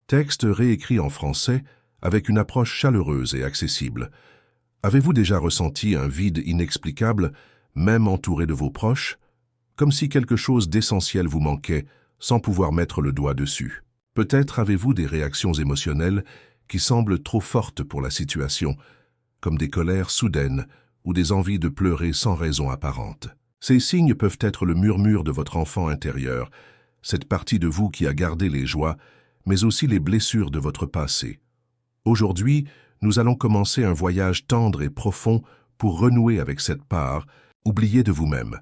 Texte réécrit en français avec une approche chaleureuse et accessible. Avez-vous déjà ressenti un vide inexplicable, même entouré de vos proches, comme si quelque chose d'essentiel vous manquait sans pouvoir mettre le doigt dessus? Peut-être avez-vous des réactions émotionnelles qui semblent trop fortes pour la situation, comme des colères soudaines ou des envies de pleurer sans raison apparente. Ces signes peuvent être le murmure de votre enfant intérieur, cette partie de vous qui a gardé les joies, mais aussi les blessures de votre passé. Aujourd'hui, nous allons commencer un voyage tendre et profond pour renouer avec cette part, oubliée de vous-même.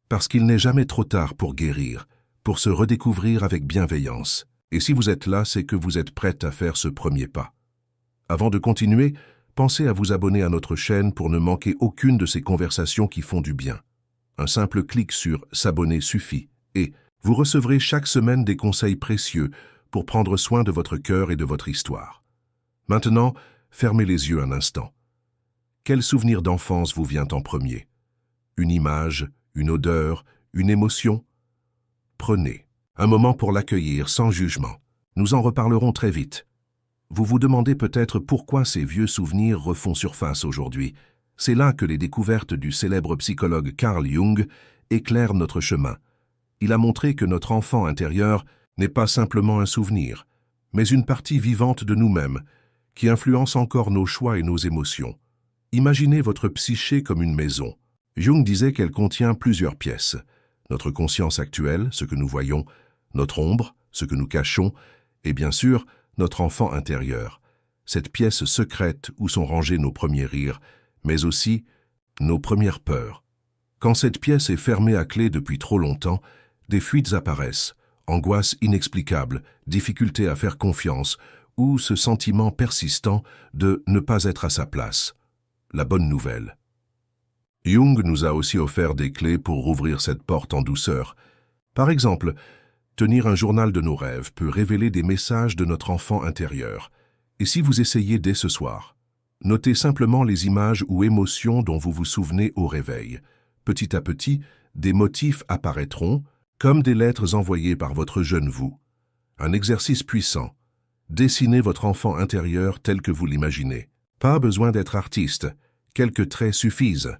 Parce qu'il n'est jamais trop tard pour guérir, pour se redécouvrir avec bienveillance. Et si vous êtes là, c'est que vous êtes prête à faire ce premier pas. Avant de continuer, pensez à vous abonner à notre chaîne pour ne manquer aucune de ces conversations qui font du bien. Un simple clic sur « S'abonner » suffit et vous recevrez chaque semaine des conseils précieux pour prendre soin de votre cœur et de votre histoire. Maintenant, fermez les yeux un instant. Quel souvenir d'enfance vous vient en premier? Une image, une odeur, une émotion? Prenez un moment pour l'accueillir sans jugement. Nous en reparlerons très vite. Vous vous demandez peut-être pourquoi ces vieux souvenirs refont surface aujourd'hui. C'est là que les découvertes du célèbre psychologue Carl Jung éclairent notre chemin. Il a montré que notre enfant intérieur n'est pas simplement un souvenir, mais une partie vivante de nous-mêmes, qui influence encore nos choix et nos émotions. Imaginez votre psyché comme une maison. Jung disait qu'elle contient plusieurs pièces. Notre conscience actuelle, ce que nous voyons, notre ombre, ce que nous cachons, et bien sûr, notre enfant intérieur, cette pièce secrète où sont rangés nos premiers rires, mais aussi nos premières peurs. Quand cette pièce est fermée à clé depuis trop longtemps, des fuites apparaissent, angoisse inexplicable, difficulté à faire confiance, ou ce sentiment persistant de ne pas être à sa place. La bonne nouvelle. Jung nous a aussi offert des clés pour rouvrir cette porte en douceur. Par exemple, tenir un journal de nos rêves peut révéler des messages de notre enfant intérieur. Et si vous essayez dès ce soir, notez simplement les images ou émotions dont vous vous souvenez au réveil. Petit à petit, des motifs apparaîtront, comme des lettres envoyées par votre jeune vous. Un exercice puissant. Dessinez votre enfant intérieur tel que vous l'imaginez. Pas besoin d'être artiste. Quelques traits suffisent.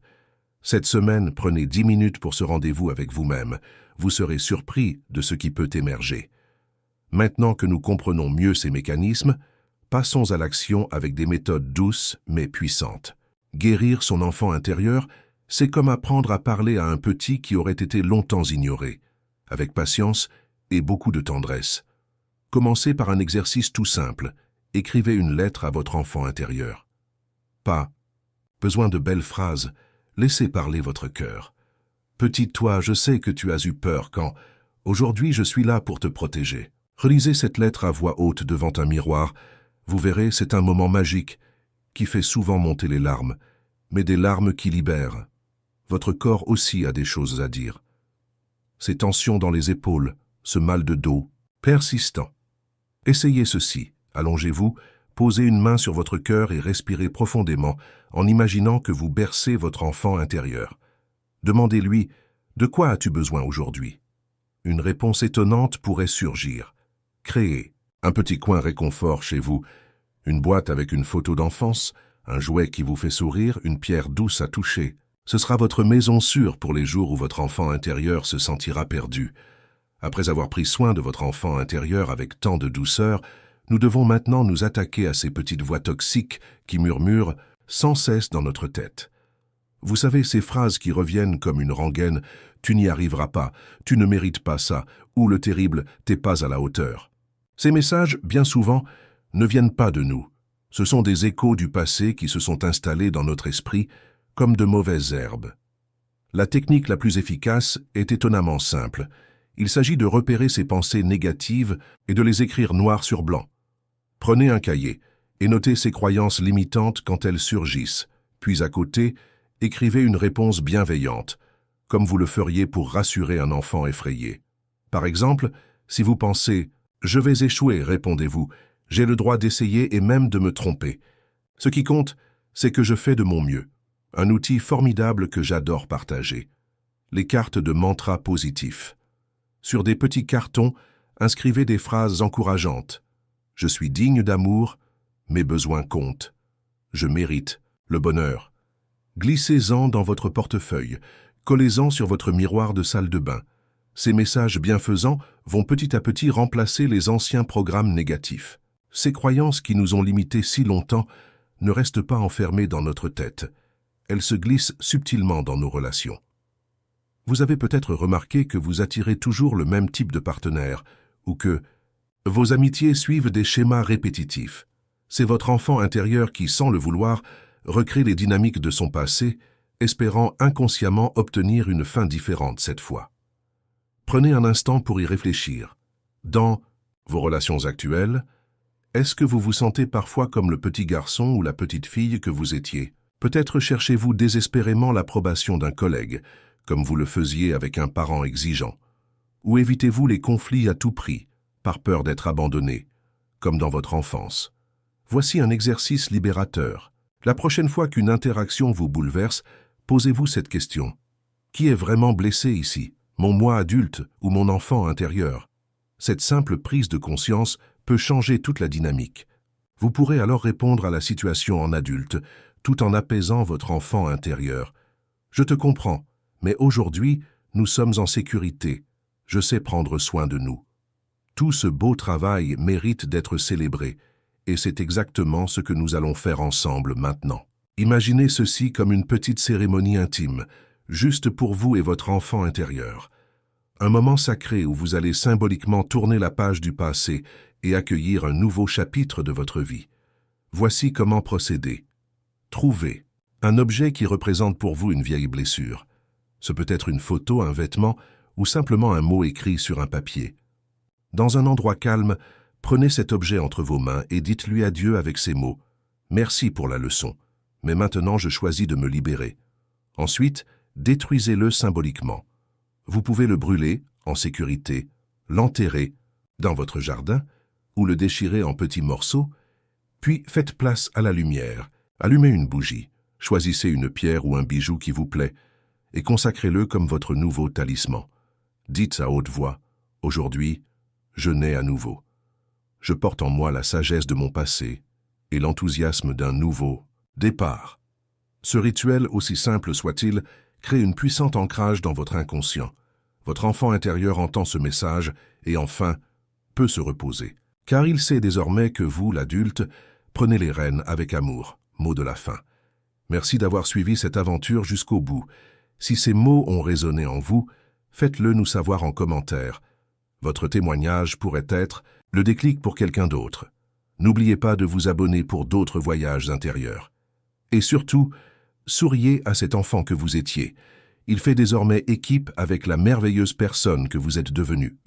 Cette semaine, prenez 10 minutes pour ce rendez-vous avec vous-même. Vous serez surpris de ce qui peut émerger. Maintenant que nous comprenons mieux ces mécanismes, passons à l'action avec des méthodes douces mais puissantes. Guérir son enfant intérieur, c'est comme apprendre à parler à un petit qui aurait été longtemps ignoré, avec patience et beaucoup de tendresse. Commencez par un exercice tout simple. Écrivez une lettre à votre enfant intérieur. Pas besoin de belles phrases. Laissez parler votre cœur. Petit toi, je sais que tu as eu peur quand, aujourd'hui je suis là pour te protéger. Relisez cette lettre à voix haute devant un miroir. Vous verrez, c'est un moment magique qui fait souvent monter les larmes, mais des larmes qui libèrent. Votre corps aussi a des choses à dire. Ces tensions dans les épaules, ce mal de dos, persistant. Essayez ceci. Allongez-vous, posez une main sur votre cœur et respirez profondément en imaginant que vous bercez votre enfant intérieur. Demandez-lui « De quoi as-tu besoin aujourd'hui ?» Une réponse étonnante pourrait surgir. Créez un petit coin réconfort chez vous, une boîte avec une photo d'enfance, un jouet qui vous fait sourire, une pierre douce à toucher. Ce sera votre maison sûre pour les jours où votre enfant intérieur se sentira perdu. Après avoir pris soin de votre enfant intérieur avec tant de douceur, nous devons maintenant nous attaquer à ces petites voix toxiques qui murmurent sans cesse dans notre tête. Vous savez, ces phrases qui reviennent comme une rengaine « tu n'y arriveras pas »,« tu ne mérites pas ça » ou le terrible « t'es pas à la hauteur ». Ces messages, bien souvent, ne viennent pas de nous. Ce sont des échos du passé qui se sont installés dans notre esprit comme de mauvaises herbes. La technique la plus efficace est étonnamment simple. Il s'agit de repérer ces pensées négatives et de les écrire noir sur blanc. Prenez un cahier et notez ces croyances limitantes quand elles surgissent, puis à côté, écrivez une réponse bienveillante, comme vous le feriez pour rassurer un enfant effrayé. Par exemple, si vous pensez « Je vais échouer », répondez-vous « J'ai le droit d'essayer et même de me tromper. Ce qui compte, c'est que je fais de mon mieux. » Un outil formidable que j'adore partager. Les cartes de mantra positifs. Sur des petits cartons, inscrivez des phrases encourageantes. « Je suis digne d'amour, mes besoins comptent. Je mérite le bonheur. Glissez-en dans votre portefeuille, collez-en sur votre miroir de salle de bain. Ces messages bienfaisants vont petit à petit remplacer les anciens programmes négatifs. Ces croyances qui nous ont limités si longtemps ne restent pas enfermées dans notre tête. Elles se glissent subtilement dans nos relations. Vous avez peut-être remarqué que vous attirez toujours le même type de partenaire ou que vos amitiés suivent des schémas répétitifs. C'est votre enfant intérieur qui, sans le vouloir, recrée les dynamiques de son passé, espérant inconsciemment obtenir une fin différente cette fois. Prenez un instant pour y réfléchir. Dans vos relations actuelles, est-ce que vous vous sentez parfois comme le petit garçon ou la petite fille que vous étiez? Peut-être cherchez-vous désespérément l'approbation d'un collègue, comme vous le faisiez avec un parent exigeant. Ou évitez-vous les conflits à tout prix, par peur d'être abandonné, comme dans votre enfance. Voici un exercice libérateur. La prochaine fois qu'une interaction vous bouleverse, posez-vous cette question. Qui est vraiment blessé ici? Mon moi adulte ou mon enfant intérieur? Cette simple prise de conscience peut changer toute la dynamique. Vous pourrez alors répondre à la situation en adulte, tout en apaisant votre enfant intérieur. Je te comprends, mais aujourd'hui, nous sommes en sécurité. Je sais prendre soin de nous. Tout ce beau travail mérite d'être célébré, et c'est exactement ce que nous allons faire ensemble maintenant. Imaginez ceci comme une petite cérémonie intime, juste pour vous et votre enfant intérieur. Un moment sacré où vous allez symboliquement tourner la page du passé et accueillir un nouveau chapitre de votre vie. Voici comment procéder. Trouvez un objet qui représente pour vous une vieille blessure. Ce peut être une photo, un vêtement ou simplement un mot écrit sur un papier. Dans un endroit calme, prenez cet objet entre vos mains et dites-lui adieu avec ces mots. Merci pour la leçon, mais maintenant je choisis de me libérer. Ensuite, détruisez-le symboliquement. Vous pouvez le brûler, en sécurité, l'enterrer dans votre jardin ou le déchirer en petits morceaux, puis faites place à la lumière. Allumez une bougie, choisissez une pierre ou un bijou qui vous plaît et consacrez-le comme votre nouveau talisman. Dites à haute voix, « Aujourd'hui, je nais à nouveau. Je porte en moi la sagesse de mon passé et l'enthousiasme d'un nouveau départ. » Ce rituel, aussi simple soit-il, crée un puissant ancrage dans votre inconscient. Votre enfant intérieur entend ce message et enfin peut se reposer. Car il sait désormais que vous, l'adulte, prenez les rênes avec amour. Mot de la fin. Merci d'avoir suivi cette aventure jusqu'au bout. Si ces mots ont résonné en vous, faites-le nous savoir en commentaire. Votre témoignage pourrait être le déclic pour quelqu'un d'autre. N'oubliez pas de vous abonner pour d'autres voyages intérieurs. Et surtout, souriez à cet enfant que vous étiez. Il fait désormais équipe avec la merveilleuse personne que vous êtes devenue.